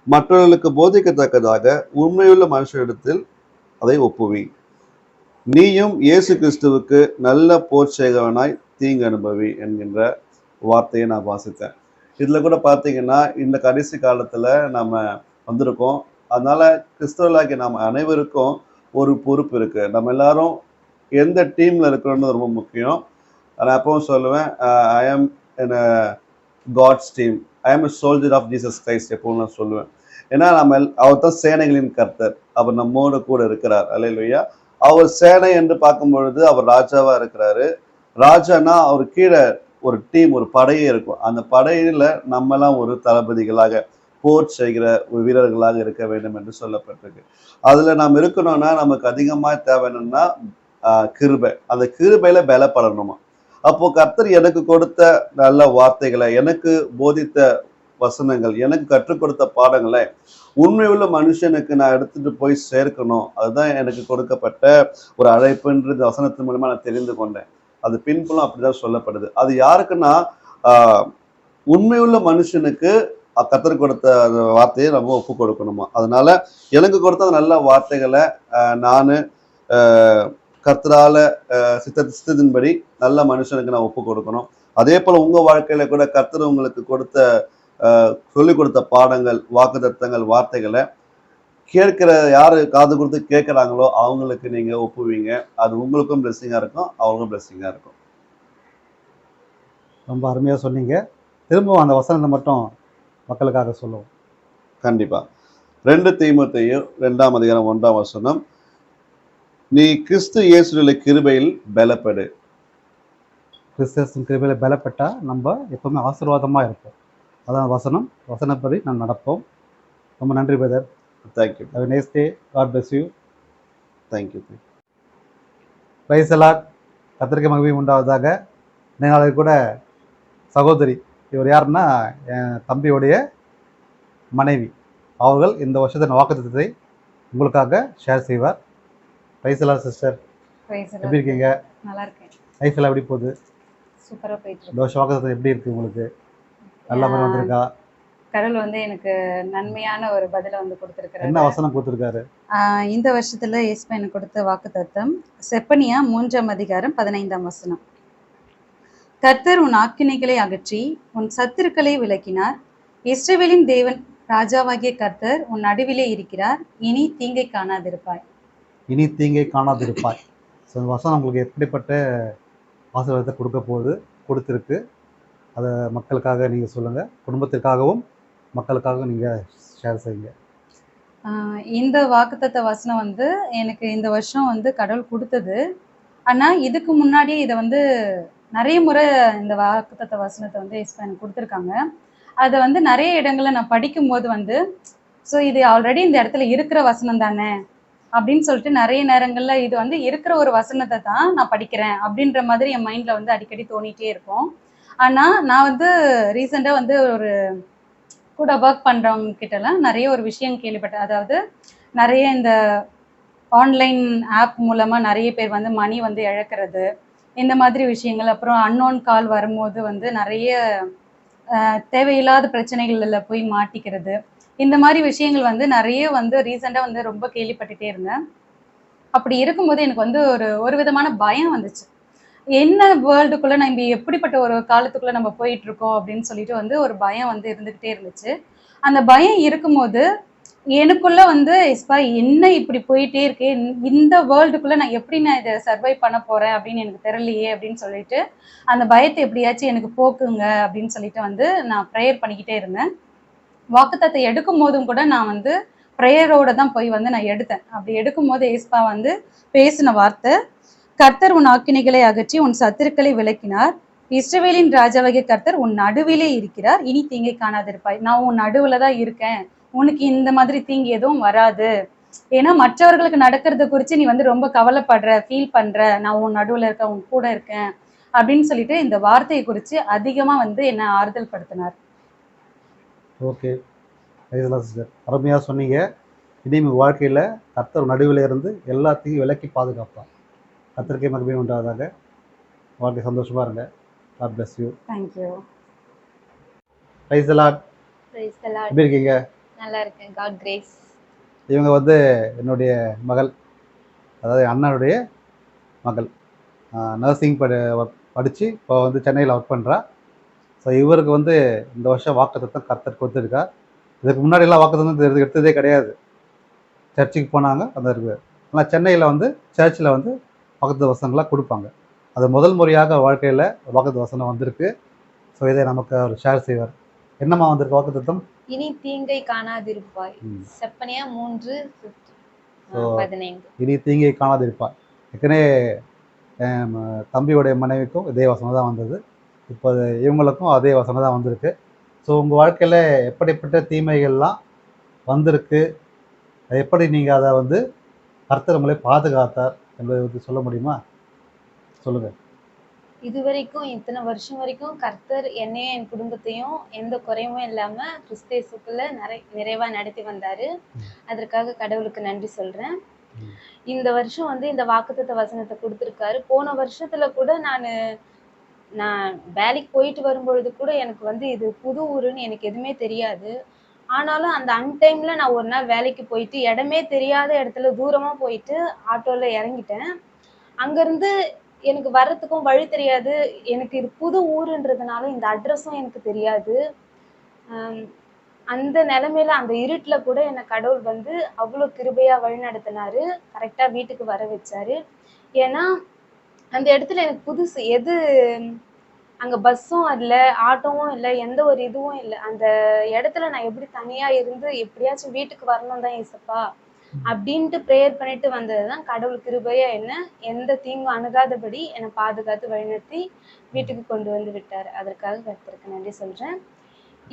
மற்றவர்களுக்கு போதிக்கத்தக்கதாக உண்மையுள்ள மனுஷனிடத்தில் அதை ஒப்புவி. நீயும் இயேசு கிறிஸ்துவுக்கு நல்ல போர்ச்சேகவனாய் தீங்கு அனுபவி என்கின்ற வார்த்தையை நான் வாசித்தேன். இதில் கூட பார்த்தீங்கன்னா இந்த கடைசி காலத்தில் நம்ம வந்திருக்கோம். அதனால கிறிஸ்தவர்களாகிய நாம் அனைவருக்கும் ஒரு பொறுப்பு இருக்குது. நம்ம எல்லாரும் எந்த டீமில் இருக்கிறோன்னு ரொம்ப முக்கியம். நான் எப்பவும் சொல்லுவேன், ஐ ஆம் இன் அ காட்ஸ் டீம், ஐ ஆம் எ சோல்ஜர் ஆஃப் ஜீசஸ் கிரைஸ்ட் எப்பவும் நான் சொல்லுவேன். ஏன்னா நம்ம அவர் தான் சேனைகளின் கர்த்தர், அவர் நம்மோட கூட இருக்கிறார். அல்லேலூயா. அவர் சேனை என்று பார்க்கும் பொழுது அவர் ராஜாவா இருக்கிறாரு. ராஜானா அவர் கீழே ஒரு டீம், ஒரு படையே இருக்கும். அந்த படையில நம்மலாம் ஒரு தளபதிகளாக போர் செய்கிற ஒரு வீரர்களாக இருக்க வேண்டும் என்று சொல்லப்பட்டிருக்கு. அதுல நாம் இருக்கணும்னா நமக்கு அதிகமாக தேவை என்னன்னா கிருபை. அந்த கிருபையில பலப்படணுமா. அப்போ கர்த்தர் எனக்கு கொடுத்த நல்ல வார்த்தைகளை, எனக்கு போதித்த வசனங்கள், எனக்கு கற்றுக் கொடுத்த பாடங்களை உண்மையுள்ள மனுஷனுக்கு நான் எடுத்துட்டு போய் சேர்க்கணும். அதுதான் எனக்கு கொடுக்கப்பட்ட ஒரு அழைப்புன்றது வசனத்தின் மூலமா நான் தெரிந்து கொண்டேன். அது பின்புலம் அப்படிதான் சொல்லப்படுது. அது யாருக்குன்னா உண்மையுள்ள மனுஷனுக்கு கர்த்தர் கொடுத்த வார்த்தையை நம்ம ஒப்பு கொடுக்கணுமா. அதனால எனக்கு கொடுத்த நல்ல வார்த்தைகளை நான் கர்த்தரால சித்தத்தின்படி நல்ல மனுஷனுக்கு நான் ஒப்பு கொடுக்கணும். அதே போல உங்க வாழ்க்கையில கூட கர்த்தர் உங்களுக்கு கொடுத்த சொல்லிக் கொடுத்த பாடங்கள், வாக்குத்தத்தங்கள், வார்த்தைகளை கேட்கிற யாரு காது கொடுத்து கேட்குறாங்களோ அவங்களுக்கு நீங்க ஒப்புவீங்க. அது உங்களுக்கும் பிளெஸ்ஸிங்காக இருக்கும், அவங்களுக்கும் பிளெஸ்ஸிங்காக இருக்கும். ரொம்ப அருமையாக சொன்னீங்க. திரும்பவும் அந்த வசனத்தை மட்டும் மக்களுக்காக சொல்லுவோம். கண்டிப்பா. 2 தீமோத்தேயு 2ஆம் அதிகாரம் 1ஆம் வசனம், நீ கிறிஸ்து இயேசுவிலுள்ள கிருபையில் பலப்படு. கிறிஸ்துவின் கிருபையில் பலப்பட்டா நம்ம எப்பவுமே ஆசீர்வாதமாக இருப்போம். அதான் வசனம். வசனப்படி நாம் நடப்போம். ரொம்ப நன்றி brother. Thank you. Have a nice day. God bless you. Thank you. Praise the Lord. கர்த்தருக்கு மகிமை உண்டாவதாக. இந்த நாளில் கூட சகோதரி, இவர் யாருன்னா என் தம்பியுடைய மனைவி, அவர்கள் இந்த வருஷத்தின் வாக்குத்தத்தத்தை உங்களுக்காக ஷேர் செய்வார். Price the Lord sister. எப்படி இருக்கீங்க? நல்லா இருக்கேன். லைஃப் எல்லாம் எப்படி போகுது? சூப்பரா போயிட்டு இந்த இருக்கு. வருஷம் வாக்குத்தத்தம் எப்படி இருக்கு உங்களுக்கு? நல்ல மாதிரி வந்திருக்கா? கடவுள் வந்து எனக்கு நன்மையான ஒரு பதிலை வந்து என்ன கொடுத்துருக்கிறாரு. வசனம் கொடுத்துருக்காரு? இந்த வருஷத்துல இயேசு எனக்கு கொடுத்த வாக்குத்தத்தம் செப்பனியா 3ஆம் அதிகாரம் 15ஆம் வசனம். கர்த்தர் உன் ஆக்கினைகளை அகற்றி உன் சத்துருக்களை விலக்கினார். இஸ்ரவேலின் தேவன் ராஜாவாகிய கர்த்தர் உன் நடுவிலே இருக்கிறார். இனி தீங்கை காணாதிருப்பாய். இனி தீங்கை காணாதிருப்பாய். ஸோ இந்த வசனம் உங்களுக்கு எப்படிப்பட்ட ஆசீர்வாதத்தை கொடுக்க போகுது, கொடுத்துருக்கு. அதை மக்களுக்காக நீங்கள் சொல்லுங்கள். குடும்பத்திற்காகவும் மக்களுக்காகவும் நீங்கள் ஷேர் செய்யுங்க. இந்த வாக்குத்தத்த வசனம் வந்து எனக்கு இந்த வருஷம் வந்து கடவுள் கொடுத்தது. ஆனா இதுக்கு முன்னாடியே இதை வந்து நிறைய முறை இந்த வாக்குத்தத்த வசனத்தை வந்து எனக்கு கொடுத்துருக்காங்க. அதை வந்து நிறைய இடங்கள்ல நான் படிக்கும்போது வந்து ஸோ இது ஆல்ரெடி இந்த இடத்துல இருக்கிற வசனம் தானே அப்படின்னு சொல்லிட்டு நிறைய நேரங்கள்ல இது வந்து இருக்கிற ஒரு வசனத்தை தான் நான் படிக்கிறேன் அப்படின்ற மாதிரி என் மைண்ட்ல வந்து அடிக்கடி தோணிட்டே இருக்கும். ஆனா நான் வந்து ரீசெண்டா வந்து ஒரு கூட ஒர்க் பண்றவங்க கிட்டலாம் நிறைய ஒரு விஷயம் கேள்விப்பட்டேன். அதாவது நிறைய இந்த ஆன்லைன் ஆப் மூலமா நிறைய பேர் வந்து மணி வந்து இழக்கிறது, இந்த மாதிரி விஷயங்கள். அப்புறம் அன்னோன் கால் வரும்போது வந்து நிறைய தேவையில்லாத பிரச்சனைகள்ல போய் மாட்டிக்கிறது, இந்த மாதிரி விஷயங்கள் வந்து நிறைய வந்து ரீசெண்டா வந்து ரொம்ப கேள்விப்பட்டுட்டே இருந்தேன். அப்படி இருக்கும்போது எனக்கு வந்து ஒரு விதமான பயம் வந்துச்சு. என்ன வேர்ல்டுக்குள்ள நம்ம எப்படிப்பட்ட ஒரு காலத்துக்குள்ள நம்ம போயிட்டு இருக்கோம் அப்படின்னு சொல்லிட்டு வந்து ஒரு பயம் வந்து இருந்துகிட்டே இருந்துச்சு. அந்த பயம் இருக்கும்போது எனக்குள்ள வந்து என்ன இப்படி போயிட்டே இருக்கே, இந்த வேர்ல்டுக்குள்ள நான் எப்படி நான் இதை சர்வை பண்ண போறேன் அப்படின்னு எனக்கு தெரியலையே அப்படின்னு சொல்லிட்டு அந்த பயத்தை எப்படியாச்சும் எனக்கு போக்குங்க அப்படின்னு சொல்லிட்டு வந்து நான் ப்ரேயர் பண்ணிக்கிட்டே இருந்தேன். வாக்குத்தத்தை எடுக்கும் போதும் கூட நான் வந்து ப்ரேயரோட தான் போய் வந்து நான் எடுத்தேன். அப்படி எடுக்கும்போது ஏஸ்பா வந்து பேசின வார்த்தை, கர்த்தர் உன் ஆக்கினைகளை அகற்றி உன் சத்துருக்களை விலக்கினார். இஸ்ரவேலின் ராஜாவாகிய கர்த்தர் உன் நடுவிலே இருக்கிறார். இனி தீங்கை காணாதிருப்பாய். நான் உன் நடுவுல தான் இருக்கேன், உனக்கு இந்த மாதிரி தீங்கு எதுவும் வராது. ஏன்னா மற்றவர்களுக்கு நடக்கிறத குறித்து நீ வந்து ரொம்ப கவலைப்படுற, ஃபீல் பண்ற, நான் உன் நடுவில் இருக்கேன், உன் கூட இருக்கேன் அப்படின்னு சொல்லிட்டு இந்த வார்த்தையை குறித்து அதிகமாக வந்து என்னை ஆறுதல் படுத்தினார். ஓகே, சிஸ்டர், அருமையாக சொன்னீங்க. இனிமேல் வாழ்க்கையில் கர்த்தர் நடுவில் இருந்து எல்லாத்தையும் விலக்கி பாதுகாப்பார். கர்த்தருக்கே மகிமை உண்டாவதாக. வாழ்க்கை சந்தோஷமா இருங்க. God bless you. Thank you. Praise the Lord. Praise the Lord. எப்படி இருக்கீங்க? நல்லா இருக்கேன். God grace. இவங்க வந்து என்னுடைய மகள், அதாவது அண்ணனுடைய மகள். நர்சிங் படித்து இப்போ வந்து சென்னையில் ஒர்க் பண்ணுறா. ஸோ இவருக்கு வந்து இந்த வருஷம் வாக்குத்தத்தம் கர்த்தர் கொடுத்துருக்கா. இதுக்கு முன்னாடியெல்லாம் வாக்குத்தத்தம் எடுத்ததே கிடையாது. சர்ச்சுக்கு போனாங்க, அந்த இருக்குது. ஆனால் சென்னையில் வந்து சர்ச்சில் வந்து வாக்குத்தத்த வசனங்களாக கொடுப்பாங்க. அது முதல் முறையாக வாழ்க்கையில் வாக்குத்தத்த வசனம் வந்திருக்கு. ஸோ இதை நமக்கு அவர் ஷேர் செய்வார். என்னம்மா வந்திருக்கு வாக்குத்தத்தம்? இனி தீங்கை காணாதிருப்பாய். செப்பனியா 3:15. இனி தீங்கை காணாதிருப்பாய். ஏற்கனவே தம்பியோடைய மனைவிக்கும் இதே வசனம் தான் வந்தது. இப்போ இவங்களுக்கும் அதே வசனம் தான் வந்திருக்கு. ஸோ உங்கள் வாழ்க்கையில் எப்படிப்பட்ட தீமைகள்லாம் வந்திருக்கு, எப்படி நீங்கள் அதை வந்து கர்த்தர் உங்களை பாதுகாத்தார் என்பதை பற்றி சொல்ல முடியுமா? சொல்லுங்கள். இது வரைக்கும் இத்தனை வருஷம் வரைக்கும் கர்த்தர் என்னையும் என் குடும்பத்தையும் எந்த குறையுமே இல்லாம கிறிஸ்தேசுக்குள்ள நிறைவா நடத்தி வந்தாரு. அதற்காக கடவுளுக்கு நன்றி சொல்றேன். இந்த வருஷம் வந்து இந்த வாக்குத்தத்த வசனத்தை கொடுத்துருக்காரு. போன வருஷத்துல கூட நான் வேலைக்கு போயிட்டு வரும்பொழுது கூட எனக்கு வந்து இது புது ஊருன்னு எனக்கு எதுவுமே தெரியாது. ஆனாலும் அந்த அன்டைம்ல நான் ஒரு நாள் வேலைக்கு போயிட்டு இடமே தெரியாத இடத்துல தூரமா போயிட்டு ஆட்டோல இறங்கிட்டேன். அங்கிருந்து எனக்கு வர்றதுக்கும் வழி தெரியாது. எனக்கு இது புது ஊருன்றதுனால இந்த அட்ரஸும் எனக்கு தெரியாது. அந்த நிலைமையில அந்த இருட்டுல கூட என்னை கடவுள் வந்து அவ்வளோ கிருபையா வழி நடத்தினாரு. கரெக்டா வீட்டுக்கு வர வச்சாரு. ஏன்னா அந்த இடத்துல எனக்கு புதுசு, எது அங்க பஸ்ஸும் இல்லை, ஆட்டோவும் இல்லை, எந்த ஒரு இதுவும் இல்லை. அந்த இடத்துல நான் எப்படி தனியா இருந்து எப்படியாச்சும் வீட்டுக்கு வரணும் தான் ஏசப்பா அப்படின்ட்டு ப்ரேயர் பண்ணிட்டு வந்ததுதான் கடவுள் கிருபையா என்ன எந்த தீங்கும் அணுகாதபடி என்னை பாதுகாத்து வழிநடத்தி வீட்டுக்கு கொண்டு வந்து விட்டார். அதற்காக கர்த்தருக்கு நன்றி சொல்றேன்.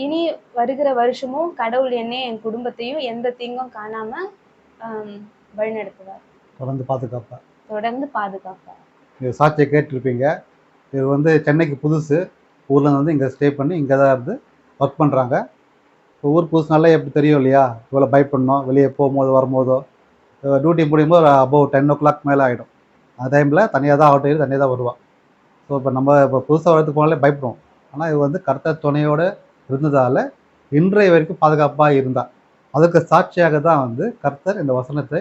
இனி வருகிற வருஷமும் கடவுள் என்னை என் குடும்பத்தையும் எந்த தீங்கும் காணாம வழிநடத்துவார், தொடர்ந்து பாதுகாப்பார். தொடர்ந்து பாதுகாப்பார். இது சாட்சியை கேட்டிருப்பீங்க. இது வந்து சென்னைக்கு புதுசு, ஊரில் வந்து இங்கே ஸ்டே பண்ணி இங்கே தான் இருந்து ஒர்க் பண்ணுறாங்க. இப்போ ஊர் புதுசுனால எப்படி தெரியும் இல்லையா, இவ்வளோ பயப்படணும் வெளியே போகும்போது வரும்போதோ. டியூட்டி முடியும்போது ஒரு அபவ் 10 o'clock மேலே ஆகிடும். அந்த டைமில் தனியாக தான் ஆட்டோ ஏறி தனியாக தான் வருவாள். ஸோ இப்போ நம்ம இப்போ புதுசாக வரதுக்கு போனாலே பயப்படுவோம். ஆனால் இது வந்து கர்த்தர் துணையோடு இருந்ததால் இன்றைய வரைக்கும் பாதுகாப்பாக இருந்தால், அதற்கு சாட்சியாக தான் வந்து கர்த்தர் இந்த வசனத்தை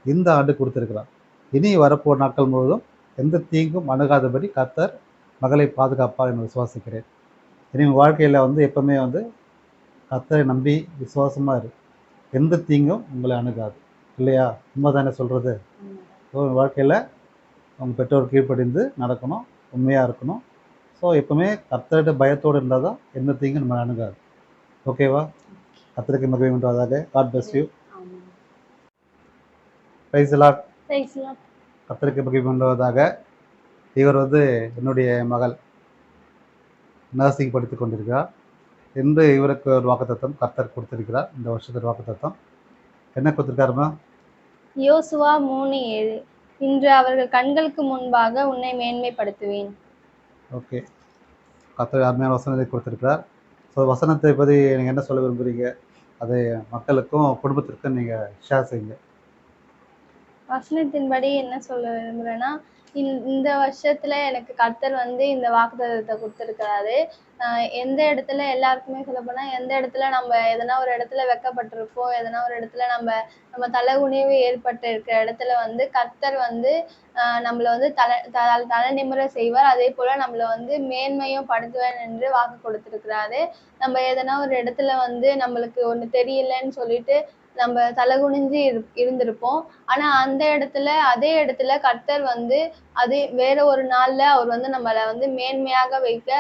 இந்த ஆண்டு கொடுத்துருக்கிறார். இனி வரப்போகிற நாட்கள் முழுவதும் எந்த தீங்கும் அணுகாதபடி கர்த்தர் மகளை பாதுகாப்பார் என்று விசுவாசிக்கிறேன். இனி உங்கள் வாழ்க்கையில் வந்து எப்பவுமே வந்து கர்த்தரை நம்பி விசுவாசமாக இரு, எந்த தீங்கும் உங்களை அணுகாது. இல்லையா? உண்மை தானே சொல்கிறது? ஸோ உங்கள் வாழ்க்கையில் உங்கள் பெற்றோர் கீழ்ப்படிந்து நடக்கணும், உண்மையாக இருக்கணும். ஸோ எப்பவுமே கர்த்தர்கிட்ட பயத்தோடு இருந்தால் தான் எந்த தீங்கும் நம்ம அணுகாது. ஓகேவா? கர்த்தருக்கு மகிமை உண்டாவதாக. God bless you. Praise the Lord. கர்த்தருக்கு மகிமை உண்டாவதாக. இவர் வந்து என்னுடைய மகள் நர்சிங் படித்து கொண்டிருக்கிறார். இன்று இவருக்கு ஒரு வாக்குத்தத்தம் கர்த்தர் கொடுத்திருக்கிறார். இந்த வருஷத்துக்கு வாக்குத்தத்தம் என்ன கொடுத்திருக்காருமா? யோசுவா 3:7 இன்று அவர்கள் கண்களுக்கு முன்பாக உன்னை மேன்மைப்படுத்துவேன். ஓகே, கர்த்தர் அருமையான வசனத்தை கொடுத்திருக்கிறார். ஸோ வசனத்தை பற்றி நீங்கள் என்ன சொல்ல விரும்புகிறீங்க? அதை மக்களுக்கும் குடும்பத்திற்கும் நீங்கள் ஷேர் செய்யுங்க. வசனத்தின்படி என்ன சொல்ல விரும்புகிறேன்னா, இந்த வருஷத்துல எனக்கு கர்த்தர் வந்து இந்த வாக்குத்தத்தத்தை கொடுத்துருக்கிறாரு. எந்த இடத்துல எல்லாருக்குமே சொல்லப்போனா, எந்த இடத்துல நம்ம எதனா ஒரு இடத்துல வெக்கப்பட்டிருப்போம், எதனா ஒரு இடத்துல நம்ம தலை குனிவு ஏற்பட்டு இருக்கிற இடத்துல வந்து கர்த்தர் வந்து நம்மளை வந்து தலை நிமிர செய்வார். அதே போல நம்மளை வந்து மேன்மையும் படுத்துவேன் என்று வாக்கு கொடுத்துருக்கிறாரு. நம்ம எதனா ஒரு இடத்துல வந்து நம்மளுக்கு ஒன்று தெரியலன்னு சொல்லிட்டு நம்ம தலை குனிஞ்சு இருந்திருப்போம். ஆனா அந்த இடத்துல அதே இடத்துல கர்த்தர் வந்து அது வேற ஒரு நாள்ல அவர் வந்து நம்மளை வந்து மேன்மையாக வைக்க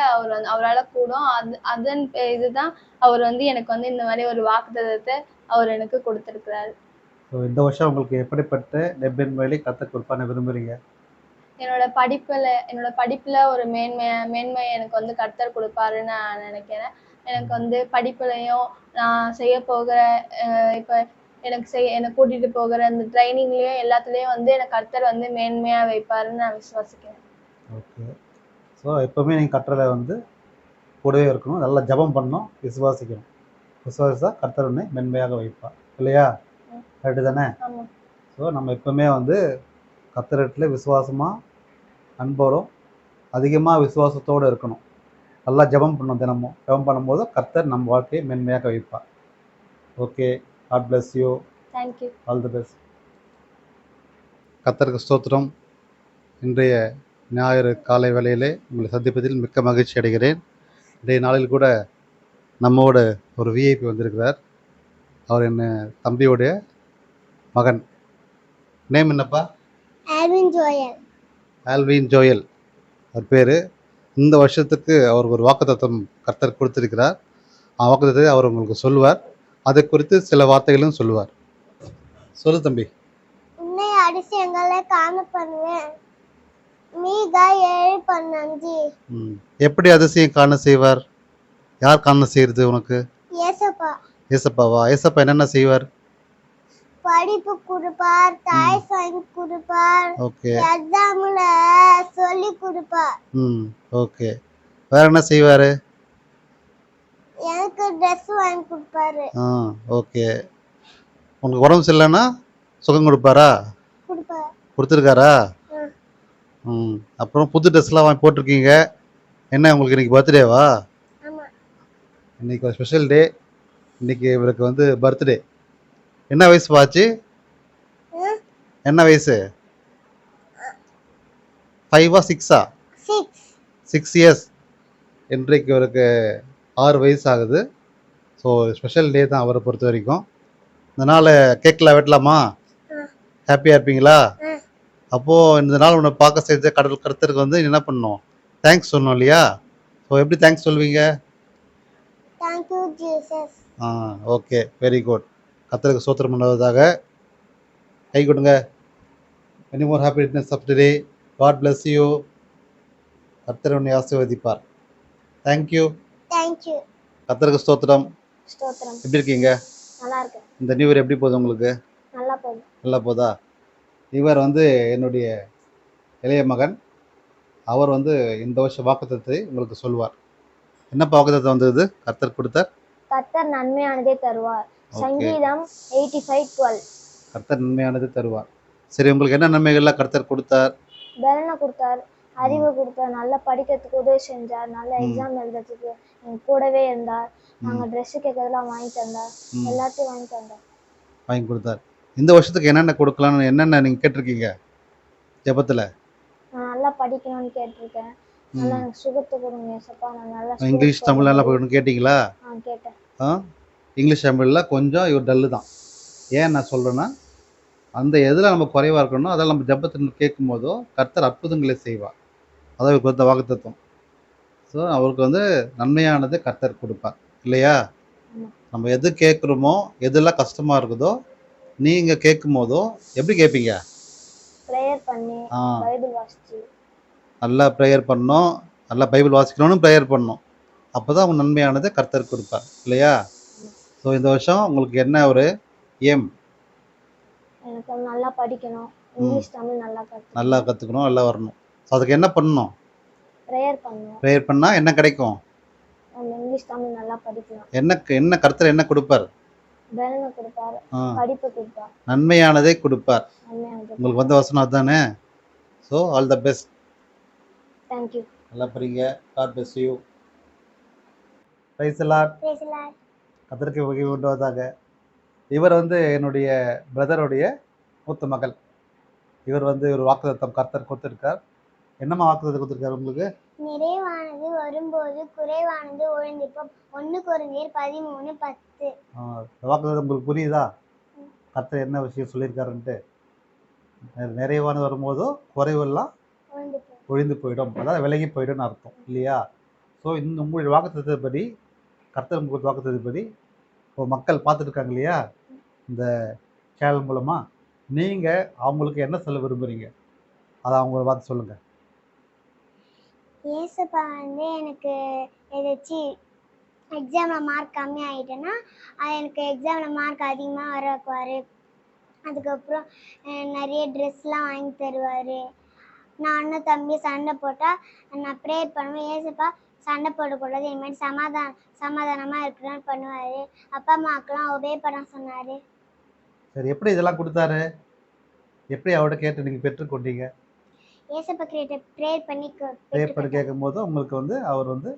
அவரால் கூடும். அதன் இதுதான் அவர் வந்து எனக்கு வந்து இந்த மாதிரி ஒரு வாக்குத்தத்தத்தை அவர் எனக்கு கொடுத்துருக்கிறாரு. ஸோ இந்த வருஷம் உங்களுக்கு எப்படிப்பட்ட நெப்பென்மையிலே கர்த்தர் கொடுப்பான்னு விரும்புகிறீங்க? என்னோட படிப்புல ஒரு மேன்மை எனக்கு வந்து கர்த்தர் கொடுப்பாருன்னு நான் நினைக்கிறேன். எனக்கு வந்து படிப்புலையும் நான் செய்ய போகிற இப்போ என்னை கூட்டிட்டு போகிற அந்த ட்ரைனிங்லயும் எல்லாத்துலேயும் வந்து எனக்கு கர்த்தர் வந்து மேன்மையா வைப்பாருன்னு நான் விசுவாசிக்கிறேன். ஓகே, ஸோ எப்போவுமே நீங்கள் கர்த்தரை வந்து கூடவே இருக்கணும், நல்லா ஜெபம் பண்ணணும், விசுவாசிக்கணும். விசுவாசித்தா கர்த்தர் உன்னை மென்மையாக வைப்பார். இல்லையா? கரெக்டு தானே? ஆமா. ஸோ நம்ம எப்போவுமே வந்து கர்த்தரிடத்துல விசுவாசமாக அன்போடும் அதிகமாக விசுவாசத்தோடு இருக்கணும். நல்லா ஜெபம் பண்ணணும். தினமும் ஜெபம் பண்ணும்போது கர்த்தர் நம்ம வாழ்க்கையை மென்மையாக வைப்பார். Okay, God bless you. Thank you. All the best. கர்த்தருக்கு ஸ்தோத்திரம். இன்றைய ஞாயிறு காலை வேளையிலே உங்களை சந்திப்பதில் மிக்க மகிழ்ச்சி அடைகிறேன். இன்றைய நாளில் கூட நம்மோட ஒரு விஐபி வந்திருக்கிறார். அவர் என்ன தம்பியோடைய மகன். நேம் என்னப்பா? ஆல்வின் ஜோயல் அவர் பேர். இந்த வருஷத்துக்கு அவர் ஒரு வாக்குத்தத்தம் கர்த்தர் கொடுத்திருக்கிறார். வாக்குத்தத்தை அவர் உங்களுக்கு சொல்லுவார். அதை குறித்து சில வார்த்தைகளும் சொல்லுவார். சொல்லு தம்பி. உன்னை அதிசயங்களை காண பண்ணுவேன். மீகா 7:15. எப்படி அதிசயம் காண செய்வார்? யார் காண செய்யறது உனக்கு? ஏசப்பா. ஏசப்பாவா? ஏசப்பா என்னென்ன செய்வார்? படிப்பு கொடுப்பார், தாய் வாங்கி கொடுப்பார், ஓகே, எக்ஸாம்ல சொல்லி கொடுப்பார். ஓகே, வேற என்ன செய்வாரு? எனக்கு ட்ரெஸ் வாங்கி கொடுப்பாரு. ஓகே, உனக்கு உடம்பு சரியில்லைன்னா சுகம் கொடுப்பாரா? கொடுத்துருக்காரா? அப்புறம் புது ட்ரெஸ்லாம் வாங்கி போட்டிருக்கீங்க. என்ன உங்களுக்கு இன்னைக்கு பர்த்டேவா? இன்னைக்கு ஒரு ஸ்பெஷல் டே. இன்னைக்கு இவருக்கு வந்து பர்த்டே. என்ன வயசு பாச்சு? என்ன வயசு? 5 6 6 இயர்ஸ். இன்றைக்கு இவருக்கு 6 வயசு ஆகுது. ஸோ ஸ்பெஷல் டே தான் அவரை பொறுத்த வரைக்கும். இதனால் கேக்கில் வெட்டலாமா? ஹாப்பியாக இருப்பீங்களா? அப்போது இந்த நாள் உன்னை பார்க்க செஞ்ச கடவுள் கர்த்தருக்கு வந்து என்ன பண்ணணும்? தேங்க்ஸ் சொல்லணும் இல்லையா? ஸோ எப்படி தேங்க்ஸ் சொல்லுவீங்க? Thank you Jesus. Okay, very good. கர்த்தருக்கு ஸ்தோத்திரம் பண்ணுவதாக. கை கொடுங்க. Any more happiness of today. God bless you. கர்த்தர் உன்னை ஆசீர்வதிப்பார். தேங்க்யூ. தேங்க்யூ. கர்த்தருக்கு ஸ்தோத்திரம். ஸ்தோத்திரம். எப்படி இருக்கீங்க? நல்லா இருக்கேன். இந்த நியூ இயர் எப்படி போகுது உங்களுக்கு? நல்லா போகுது. நல்லா போதா? இவர் வந்து என்னுடைய இளைய மகன். அவர் வந்து இந்த வருஷம் வாக்குத்தத்தத்தை உங்களுக்கு சொல்லுவார். என்னப்பா வாக்குத்தத்தம் வந்தது கர்த்தர் கொடுத்தார்? கர்த்தர் நன்மையானதே தருவார். ஓகே. சங்கீதம் 85:12. கர்த்தர் நன்மையானது தருவார். சரி, உங்களுக்கு என்ன நன்மைகள்லாம் கர்த்தர் கொடுத்தார்? பலனை கொடுத்தார், அறிவு கொடுத்தார், நல்லா படிக்கிறதுக்கு உதவி செஞ்சார், நல்ல எக்ஸாம் எழுதுறதுக்கு எங்க கூடவே இருந்தார், நாங்க ட்ரெஸ் கேட்கறதெல்லாம் வாங்கி தந்தார், எல்லாத்தையும் வாங்கி தந்தார். வாங்கி கொடுத்தார். இந்த வருஷத்துக்கு என்னென்ன கொடுக்கலாம்னு என்னென்ன நீங்கள் கேட்டிருக்கீங்க ஜெபத்தில்? நான் நல்லா படிக்கணும்னு கேட்டிருக்கேன். நல்லா எனக்கு சுகத்தை கொடுங்க ஏசப்பா, நான் நல்லா இங்கிலீஷ் தமிழ் நல்லா போகணும்னு கேட்டிங்களா? கேட்டேன். இங்கிலீஷ் தமிழில் கொஞ்சம் இவர் டல்லு தான். ஏன் நான் சொல்கிறேன்னா, அந்த எதில் நம்ம குறைவாக இருக்கணும் அதெல்லாம் நம்ம ஜெபத்தில் கேட்கும் போதோ கர்த்தர் அற்புதங்களை செய்வார். அதான் இவருக்கு வந்து வாக்குத்தத்தம். ஸோ அவருக்கு வந்து நன்மையானது கர்த்தர் கொடுப்பார் இல்லையா? நம்ம எது கேட்குறோமோ எதெல்லாம் கஷ்டமாக இருக்குதோ நீங்கள் கேட்கும் போதோ எப்படி கேட்பீங்க? ப்ரேயர் பண்ணி பைபிள் வாசிச்சு நல்லா ப்ரேயர் பண்ணணும், நல்லா பைபிள் வாசிக்கணும்னு ப்ரேயர் பண்ணணும். அப்போ தான் அவங்க நன்மையானதை கர்த்தர் கொடுப்பார் இல்லையா? ஸோ இந்த வருஷம் உங்களுக்கு என்ன ஒரு ஏம்? எனக்கு நல்லா படிக்கணும், இங்கிலீஷ் தமிழ் நல்லா கற்றுக்கணும், நல்லா வரணும். ஸோ அதுக்கு என்ன பண்ணணும்? ப்ரேயர் பண்ணணும். ப்ரேயர் பண்ணால் என்ன கிடைக்கும்? நம்ம இங்கிலீஷ் தமிழ் நல்லா படிக்கலாம். என்ன கர்த்தர் என்ன கொடுப்பார்? பலனை கொடுப்பார், படிப்பு கொடுப்பார், நன்மையானதை கொடுப்பார். நன்மையானது. உங்களுக்கு வந்த வசனம் அதுதானே? So all the best. Thank you. நல்லா படிங்க. God bless you. Praise the Lord. Praise the Lord. கர்த்தருக்கு மகிமை உண்டாவதாக. இவர் வந்து என்னுடைய பிரதருடைய மூத்த மகள். இவர் வந்து ஒரு வாக்குத்தத்தம் கர்த்தர் கொடுத்துருக்கார். என்னம்மா வாக்குத்தத்தம் கொடுத்துருக்காரு உங்களுக்கு? நிறைவானது வரும்போது குறைவானது ஒழிந்துப்போம். 1 கொரிந்தியர் 13:10. வாக்குத்தத்தம் உங்களுக்கு புரியுதா? கர்த்தர் என்ன விஷயம் சொல்லியிருக்காருன்ட்டு? நிறைவானது வரும்போதோ குறைவெல்லாம் ஒழிந்து போயிடும், அதாவது விலகி போயிடும்னு அர்த்தம் இல்லையா? ஸோ இந்த உங்களுடைய வாக்குத்தத்தப்படி, கர்த்தர் உங்களுக்கு வாக்குத்தத்தப்படி இப்போ மக்கள் பார்த்துட்டு இருக்காங்க இல்லையா இந்த சேனல் மூலமாக, நீங்கள் அவங்களுக்கு என்ன சொல்ல விரும்புகிறீங்க? அதை அவங்கள பார்த்து சொல்லுங்கள். ஏசப்பா வந்து எனக்கு ஏதாச்சும் எக்ஸாமில் மார்க் கம்மி ஆகிட்டேன்னா அது எனக்கு எக்ஸாமில் மார்க் அதிகமாக வர வைக்குவார். அதுக்கப்புறம் நிறைய ட்ரெஸ்லாம் வாங்கி தருவார். நான் அண்ணன் தம்பி சண்டை போட்டால் நான் ப்ரேயர் பண்ணுவேன், ஏசப்பா சண்டை போடக்கூடாது, இது மாதிரி சமாதானமாக இருக்கணும்னு பண்ணுவார். அப்பா அம்மாக்கெலாம் ஒபே பண்ண சொன்னார். சரி, எப்படி இதெல்லாம் கொடுத்தாரு? எப்படி அவர்கிட்ட கேட்டு நீங்கள் பெற்றுக்கொண்டீங்க? ஏசப்பா கிட்ட ப்ரேயர் பண்ணி கேட்கும் போது உங்களுக்கு வந்து அவர் வந்து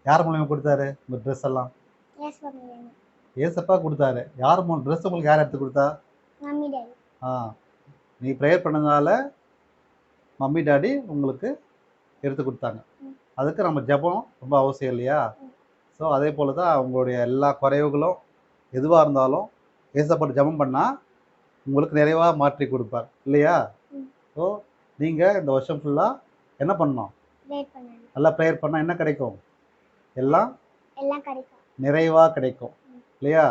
யார் மூலியமாக கொடுத்தாரு உங்கள் ட்ரெஸ் எல்லாம்? ஏசப்பா கொடுத்தாரு. யார் ட்ரெஸ் உங்களுக்கு யார் எடுத்து கொடுத்தா? Mummy daddy. நீ ப்ரேயர் பண்ணதுனால மம்மி டாடி உங்களுக்கு எடுத்து கொடுத்தாங்க. அதுக்கு நம்ம ஜெபம் ரொம்ப அவசியம் இல்லையா? ஸோ அதே போல் தான் அவங்களுடைய எல்லா குறைவுகளும் எதுவாக இருந்தாலும் ஏசப்பட்டு ஜெபம் பண்ணால் உங்களுக்கு நிறைவாக மாற்றி கொடுப்பார் இல்லையா? ஸோ நீங்கள் இந்த வருஷம் ஃபுல்லாக என்ன பண்ணணும்? நல்லா ப்ரேயர் பண்ணால் என்ன கிடைக்கும்? எல்லாம் கிடைக்கும், நிறைவாக கிடைக்கும் இல்லையா?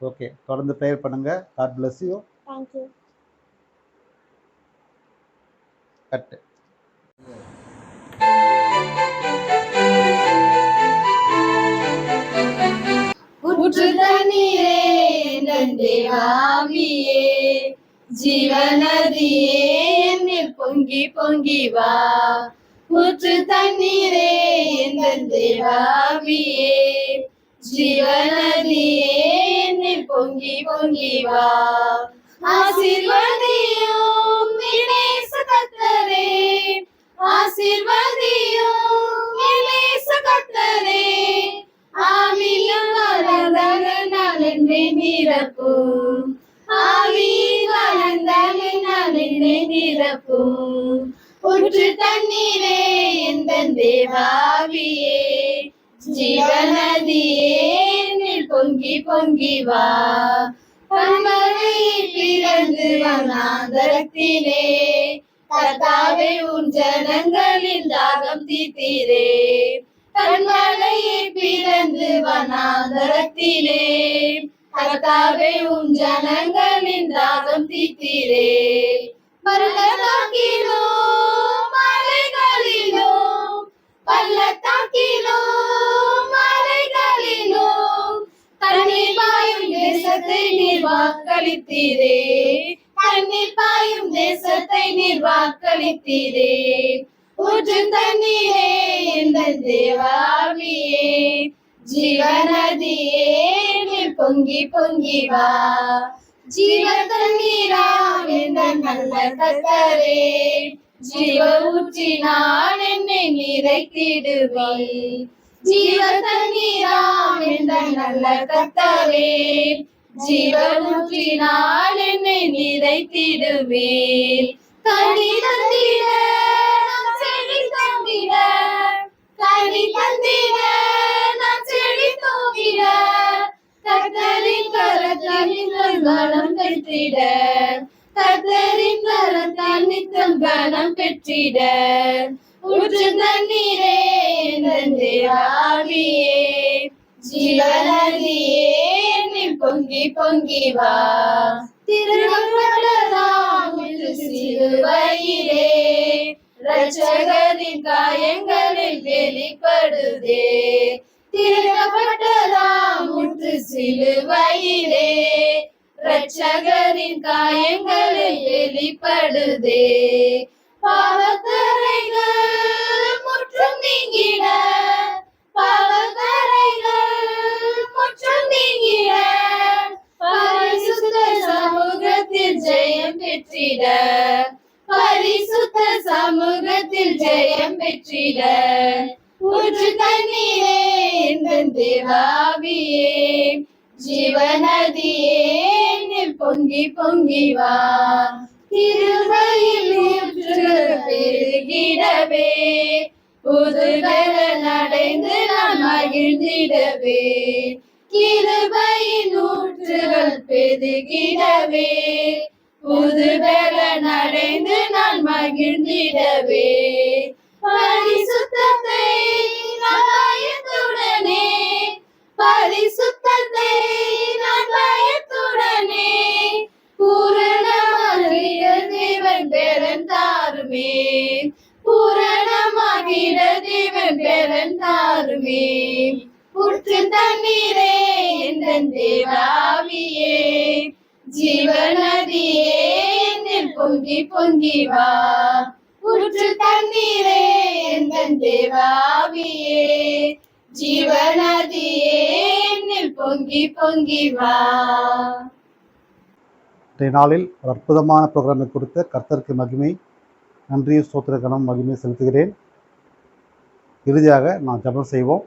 ஓகே, தொடர்ந்து ப்ரேயர் பண்ணுங்கள். God bless you. தேங்க்யூ. கட்டு. ஊற்று தண்ணீரே என் தேவாவியே, ஜீவநதியே என்னில் பொங்கி பொங்கி வா. ஊற்று தண்ணீரே என் தேவாவியே, ஜீவநதியே என்னில் பொங்கி பொங்கி வா. ஆசீர்வதியும் இயேசு கர்த்தரே, ஆசீர்வதியும் இயேசு கர்த்தரே, ஆவியின் வளர்ந்தனால் என்னை நிரப்பும், ஆவியின் வளர்ந்தனால் என்னை நிரப்பும். ஊற்று தண்ணீரே எந்தன் தேவாவியே, ஜீவநதியே என்னில் பொங்கி பொங்கி வா. கண்மலையை பிறந்து வனாந்தரத்திலே, கர்த்தாவே உன் ஜனங்களின் தாகம் தீர்த்தீரே. கண்மலையை பிறந்து வனாந்தரத்திலே கர்த்தாவே உம் ஜனங்களின் தாகம் தீர்த்தீரே. பள்ளத்தாக்கிலும் மலைகளிலும் பள்ளத்தாக்கிலும் மலைகளிலும் தண்ணீர் பாயும் தேசத்தை நீர் வாக்களித்தீரே. தண்ணீர் பாயும் தேசத்தை நீர் வாக்களித்தீரே. ஊற்று தண்ணீரே எங்கள் தேவாவியே, ஜீவநதியே நீர் பொங்கி பொங்கி வா. ஜீவ தண்ணீராம் எங்கள் நல்ல கர்த்தரே, ஜீவ ஊற்றினால் என்னை நிறைத்திடுவே. ஜீவ தண்ணீராம் எங்கள் நல்ல கர்த்தரே, ஜீவ ஊற்றினால் என்னை நிறைத்திடுவே. கனி தந்திட நாம் செடி தந்திட, கனி தந்திட நாம் செடி தூங்கிட, கர்த்தரின் கரத்தால் நித்தம் கனம் பெற்றிட, கர்த்தரின் கரத்தால் நித்தம் கனம் பெற்றிட. ஊற்று தண்ணீரே என் தேவாவியே, ஜீவநதியே என்னில் பொங்கி பொங்கி வா. திருடப்பட்டதாம் சிலுவையிலே இரட்சகரின் காயங்களில் வெளிப்படுதே. திருடப்பட்டதாம் சிலுவையிலே இரட்சகரின் காயங்களில் வெளிப்படுதே. பாவக்கரைகள் முற்றும் நீங்கிட, பாவக்கரைகள் முற்றும் நீங்கிட, பரிசுத்த சமூகத்தில் ஜெயம் பெற்றிட, பரிசுத்த சமூகத்தில் ஜெயம் பெற்றிட. ஊற்று தண்ணீரே எங்கள் தேவாவியே, ஜீவநதியே நீர் பொங்கி பொங்கி வா. திருவையில் ஊற்றுகள் பெருகிடவே, புதுபலன் அடைந்து நான் மகிழ்ந்திடவே. கிருபையின் ஊற்றுகள் பெருகிடவே, புதுபலன் அடைந்து நான் மகிழ்ந்திடவே. பரிசுத்தத்தை நான் பயத்துடனே, பரிசுத்தத்தை நான் பயத்துடனே, பூரணமாகிட தேவன் பெறன் தாருமே, பூரணமாகிட தேவன் பெறன் தாருமே. ஊற்று தண்ணீரே என் தேவாவியே, ஜீவநதியே என்னில் பொங்கி பொங்கி வா. ஊற்று தண்ணீரே என் தேவாவியே, ஜீவநதியே என்னில் பொங்கி பொங்கி வா. இன்றைய நாளில் ஒரு அற்புதமான ப்ரோக்ராமை கொடுத்த கர்த்தருக்கு மகிமை, நன்றி, ஸ்தோத்திர கனம், மகிமை செலுத்துகிறேன். இறுதியாக நான் ஜெபம் செய்வோம்.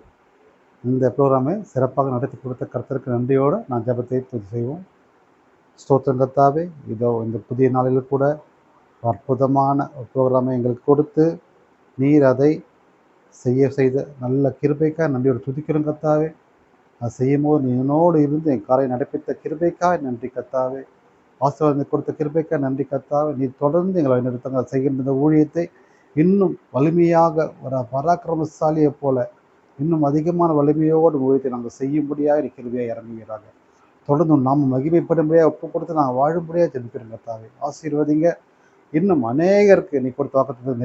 இந்த ப்ரோக்ராமை சிறப்பாக நடத்தி கொடுத்த கர்த்தருக்கு நன்றியோடு நான் ஜெபத்தை துதி செய்வோம். ஸ்தோத்திரம் கர்த்தாவே, இதோ இந்த புதிய நாளில் கூட ஒரு அற்புதமான ப்ரோக்ராமை எங்களுக்கு கொடுத்து நீர் அதை செய்த நல்ல கிருபைக்காக நன்றியோடு துதிக்கிறோம் கர்த்தாவே. அது செய்யும்போது நீ என்னோடு இருந்து என் காரை நடப்பித்த கிருபைக்காக நன்றி கர்த்தாவே. ஆசீர்வாதம் கொடுத்த கிருபைக்காக நன்றி கர்த்தாவே. நீ தொடர்ந்து எங்களை வழிநடத்துங்க. செய்கின்ற இந்த ஊழியத்தை இன்னும் வலிமையாக ஒரு பராக்கிரமசாலியை போல இன்னும் அதிகமான வலிமையோடு ஊழியத்தை நாங்கள் செய்யும்படியாக நீ கிருபையாக இறங்குவீராக. தொடர்ந்து நாம் மகிமைப்படும்படியாக ஒப்பு கொடுத்து நாங்கள் வாழும்படியாக ஜெபிக்கிறோம் கர்த்தாவே. ஆசீர்வதிங்க. இன்னும் அநேகருக்கு நீ கொடுத்த வாக்குத்தத்தத்தை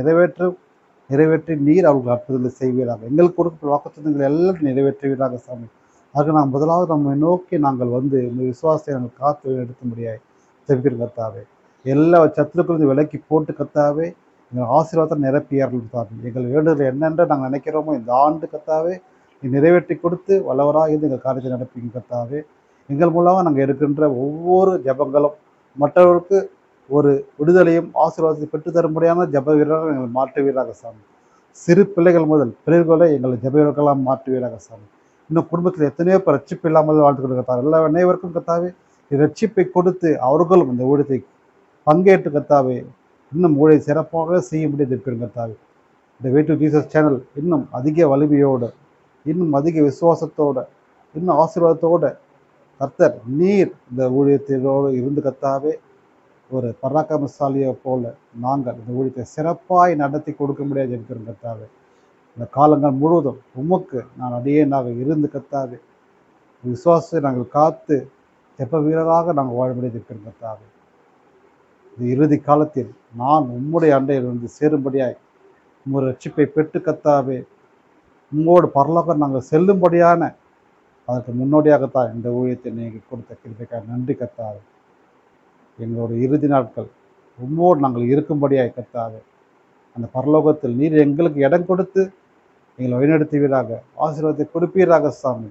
நிறைவேற்றி நீர் அவர்கள் அற்புதங்களை செய்வீராக. எங்களுக்கு கொடுத்த வாக்குத்தத்தங்களை எல்லாம் நிறைவேற்றுவீராக சாமி. அதுக்கு நான் முதலாவது நம்மை நோக்கி நாங்கள் வந்து இந்த விசுவாசத்தை நாங்கள் காத்து எடுத்த முடியாது ஜெபிக்கிறோம் கர்த்தாவே. எல்லா சத்துருக்களும் விலக்கி போட்டு கர்த்தாவே எங்கள் ஆசீர்வாதத்தை நிரப்பியார்கள் கர்த்தாவே. எங்கள் வேண்டுதல் என்னென்று நாங்கள் நினைக்கிறோமோ இந்த ஆண்டு கர்த்தாவே நீ நிறைவேற்றி கொடுத்து வல்லவராக இருந்து எங்கள் காரியத்தை நடப்பீங்க கர்த்தாவே. எங்கள் மூலமாக நாங்கள் எடுக்கின்ற ஒவ்வொரு ஜபங்களும் மற்றவருக்கு ஒரு விடுதலையும் ஆசீர்வாதத்தை பெற்றுத்தரும்படியான ஜப வீரராக எங்களை மாற்றுவீராக சாமி. சிறு பிள்ளைகள் முதல் பிள்ளைகளை எங்களை ஜப வீரர்களாக மாற்றுவீராக சாமி. இன்னும் குடும்பத்தில் எத்தனையோ பேர் ரட்சிப்பு இல்லாமல் வாழ்த்துக்கள் கர்த்தாவே. எல்லா அனைவருக்கும் கர்த்தாவே ரட்சிப்பை கொடுத்து அவர்களும் இந்த ஊழியத்தை பங்கேற்று கர்த்தாவே இன்னும் ஊழியை சிறப்பாக செய்ய முடியாது இருக்கிற கர்த்தாவே. இந்த வே டு ஜீசஸ் சேனல் இன்னும் அதிக வலிமையோடு இன்னும் அதிக விசுவாசத்தோடு இன்னும் ஆசீர்வாதத்தோடு கர்த்தர் நீர் இந்த ஊழியத்தோடு இருந்து கர்த்தாவே ஒரு பராக்கிரமசாலியை போல நாங்கள் இந்த ஊழியத்தை சிறப்பாய் நடத்தி கொடுக்க முடியாது இருக்கிறோம் கர்த்தாவே. இந்த காலங்கள் முழுவதும் உமக்கு நான் அடியேனாக இருந்து கத்தாவே விசுவாசத்தை நாங்கள் காத்து தெப்ப வீரராக நாங்கள் வாழ இருக்கிற கத்தாவே இந்த இறுதி காலத்தில் நான் உம்முடைய அண்டையில் வந்து சேரும்படியாய் உம்முடைய ரட்சிப்பை பெற்று கத்தாவே உம்மோடு பரலோகம் நாங்கள் செல்லும்படியான அதற்கு முன்னோடியாகத்தான் இந்த ஊழியத்தை நீங்கள் கொடுத்த கிருபைக்காக நன்றி கத்தாவே எங்களுடைய இறுதி நாட்கள் உம்மோடு நாங்கள் இருக்கும்படியாய் கத்தாவே அந்த பரலோகத்தில் நீர் எங்களுக்கு இடம் கொடுத்து எங்களை வழிநடத்துவீராக ஆசீர்வாதத்தை கொடுப்பீராக சாமி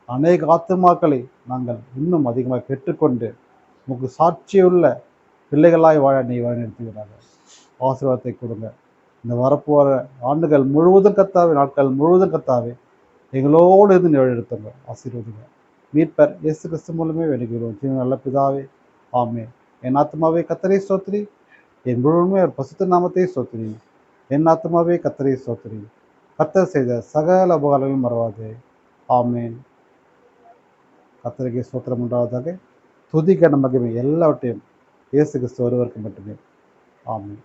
அநேக ஆத்துமாக்களை நாங்கள் இன்னும் அதிகமாக பெற்றுக்கொண்டு உங்களுக்கு சாட்சியுள்ள பிள்ளைகளாய் வாழ நீ வழிநடத்துவீராக ஆசீர்வாதத்தை கொடுங்க. இந்த வரப்போகிற ஆண்டுகள் முழுவதும் கத்தாவே நாட்கள் முழுவதும் கத்தாவே எங்களோடு இருந்து நிழலெடுத்துங்க ஆசீர்வதிங்க. மீட்பர் இயேசு கிறிஸ்து மூலமே வேண்டுகிறோம் நல்ல பிதாவே ஆமே. என் ஆத்மாவே கத்தரை சோத்திரி, என் முழுமே ஒரு பசுத்த நாமத்தை சோத்திரி. என் ஆத்மாவே கத்தரை சோத்திரி, கத்தர் செய்த சகல உபகாரங்களும் மறவாதே. ஆமேன். கத்தருக்கு சோத்திரம் உண்டாவதாக. துதிக்க மகிமை எல்லாவற்றையும் இயேசு கிறிஸ்து ஒருவருக்கு மட்டுமே. ஆமேன்.